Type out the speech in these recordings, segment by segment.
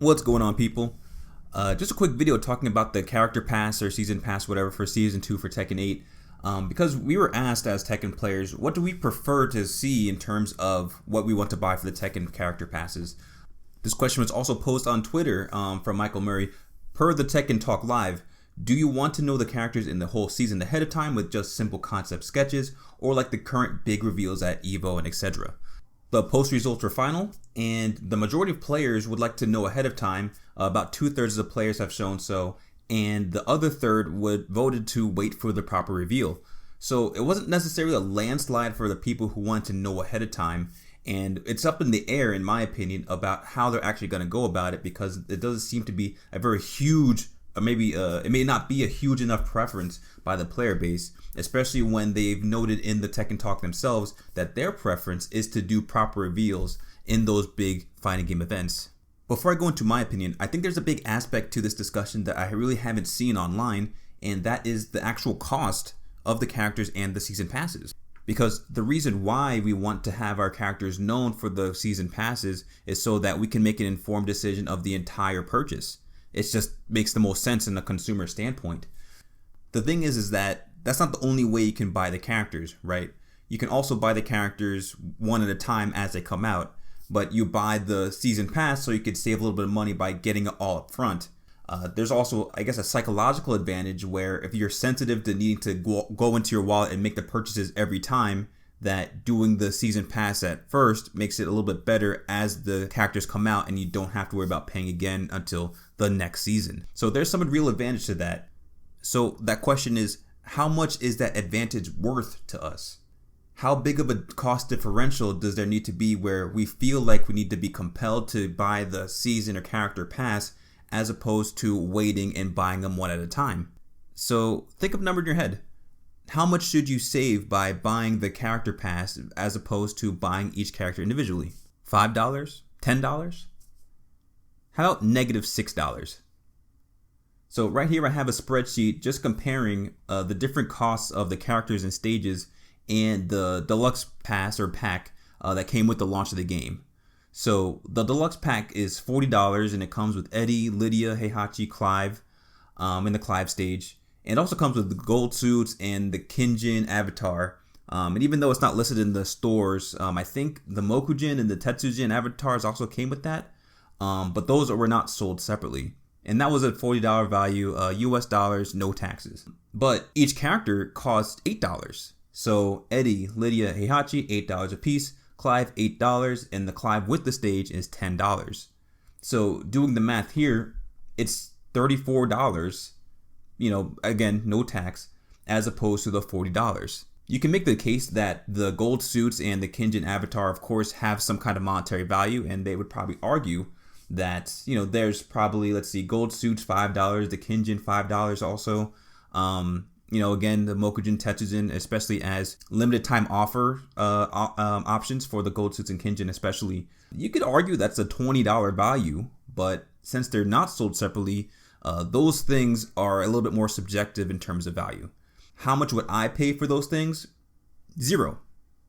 What's going on, people? Just a quick video talking about the character pass or season pass, whatever, for season 2 for Tekken 8. Because we were asked as Tekken players, what do we prefer to see in terms of what we want to buy for the Tekken character passes? This question was also posed on Twitter from Michael Murray. Per the Tekken Talk Live, do you want to know the characters in the whole season ahead of time with just simple concept sketches, or like the current big reveals at EVO and etc.? The post results were final, and the majority of players would like to know ahead of time. About 2/3 of the players have shown so, and the other third voted to wait for the proper reveal. So it wasn't necessarily a landslide for the people who wanted to know ahead of time, and it's up in the air, in my opinion, about how they're actually going to go about it, because it doesn't seem to be a very huge, or maybe it may not be a huge enough preference by the player base, especially when they've noted in the Tekken Talk themselves that their preference is to do proper reveals in those big fighting game events. Before I go into my opinion, I think there's a big aspect to this discussion that I really haven't seen online, and that is the actual cost of the characters and the season passes. Because the reason why we want to have our characters known for the season passes is so that we can make an informed decision of the entire purchase. It just makes the most sense in a consumer standpoint. The thing is that that's not the only way you can buy the characters, right? You can also buy the characters one at a time as they come out, but you buy the season pass so you could save a little bit of money by getting it all up front. There's also, I guess, a psychological advantage where if you're sensitive to needing to go into your wallet and make the purchases every time, that doing the season pass at first makes it a little bit better as the characters come out and you don't have to worry about paying again until the next season. So there's some real advantage to that. So that question is, how much is that advantage worth to us? How big of a cost differential does there need to be where we feel like we need to be compelled to buy the season or character pass as opposed to waiting and buying them one at a time? So think of a number in your head. How much should you save by buying the character pass as opposed to buying each character individually? $5? $10? How about -$6? So right here I have a spreadsheet just comparing the different costs of the characters and stages and the deluxe pass or pack that came with the launch of the game. So the deluxe pack is $40 and it comes with Eddie, Lydia, Heihachi, Clive in the Clive stage. And it also comes with the gold suits and the Kinjin avatar. And even though it's not listed in the stores, I think the Mokujin and the Tetsujin avatars also came with that. But those were not sold separately. And that was a $40 value, US dollars, no taxes. But each character cost $8. So Eddie, Lydia, Heihachi, $8 a piece. Clive, $8, and the Clive with the stage is $10. So doing the math here, it's $34, again, no tax, as opposed to the $40. You can make the case that the gold suits and the Kinjin avatar, of course, have some kind of monetary value, and they would probably argue that, there's probably, gold suits $5, the Kinjin $5 also. Again, the Mokujin, Tetsujin, especially as limited time offer options for the gold suits and Kinjin especially. You could argue that's a $20 value, but since they're not sold separately, those things are a little bit more subjective in terms of value. How much would I pay for those things? $0.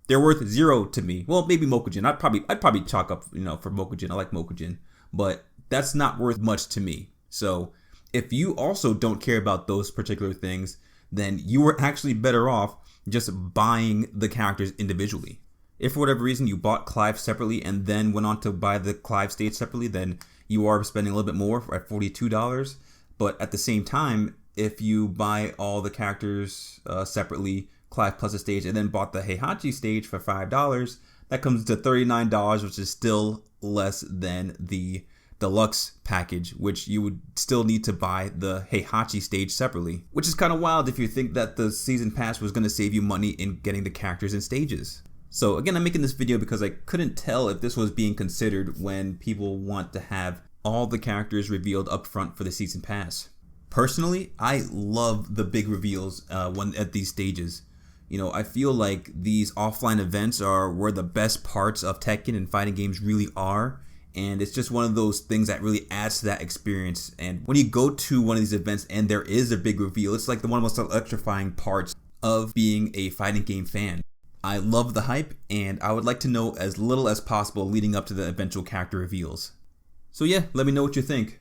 They're worth $0 to me. Well, maybe Mokujin. I'd probably chalk up, for Mokujin. I like Mokujin, but that's not worth much to me. So if you also don't care about those particular things, then you were actually better off just buying the characters individually. If for whatever reason you bought Clive separately and then went on to buy the Clive stage separately, then you are spending a little bit more at $42. But at the same time, if you buy all the characters separately, Clive plus the stage, and then bought the Heihachi stage for $5, that comes to $39, which is still less than the deluxe package, which you would still need to buy the Heihachi stage separately, which is kind of wild if you think that the season pass was going to save you money in getting the characters and stages. So again, I'm making this video because I couldn't tell if this was being considered when people want to have all the characters revealed up front for the season pass. Personally, I love the big reveals at these stages. I feel like these offline events are where the best parts of Tekken and fighting games really are. And it's just one of those things that really adds to that experience. And when you go to one of these events and there is a big reveal, it's like one of the most electrifying parts of being a fighting game fan. I love the hype, and I would like to know as little as possible leading up to the eventual character reveals. So yeah, let me know what you think.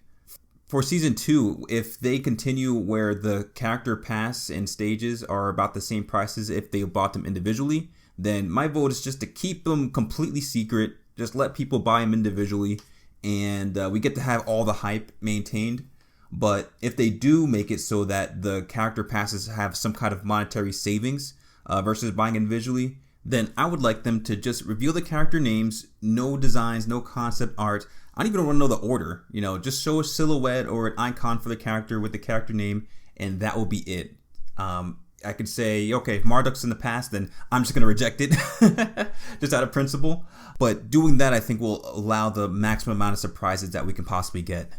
For Season 2, if they continue where the character pass and stages are about the same prices if they bought them individually, then my vote is just to keep them completely secret, just let people buy them individually, and we get to have all the hype maintained. But if they do make it so that the character passes have some kind of monetary savings versus buying individually, then I would like them to just reveal the character names, no designs, no concept art. I don't even want to know the order, just show a silhouette or an icon for the character with the character name, and that will be it. I could say, okay, if Marduk's in the past, then I'm just going to reject it, just out of principle. But doing that, I think, will allow the maximum amount of surprises that we can possibly get.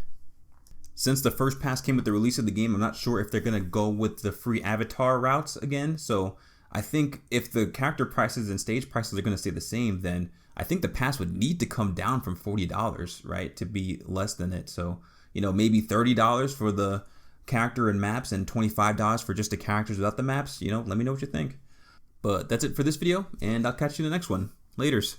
Since the first pass came with the release of the game, I'm not sure if they're going to go with the free avatar routes again. So I think if the character prices and stage prices are going to stay the same, then I think the pass would need to come down from $40, right, to be less than it. So, maybe $30 for the character and maps and $25 for just the characters without the maps. Let me know what you think. But that's it for this video, and I'll catch you in the next one. Laters.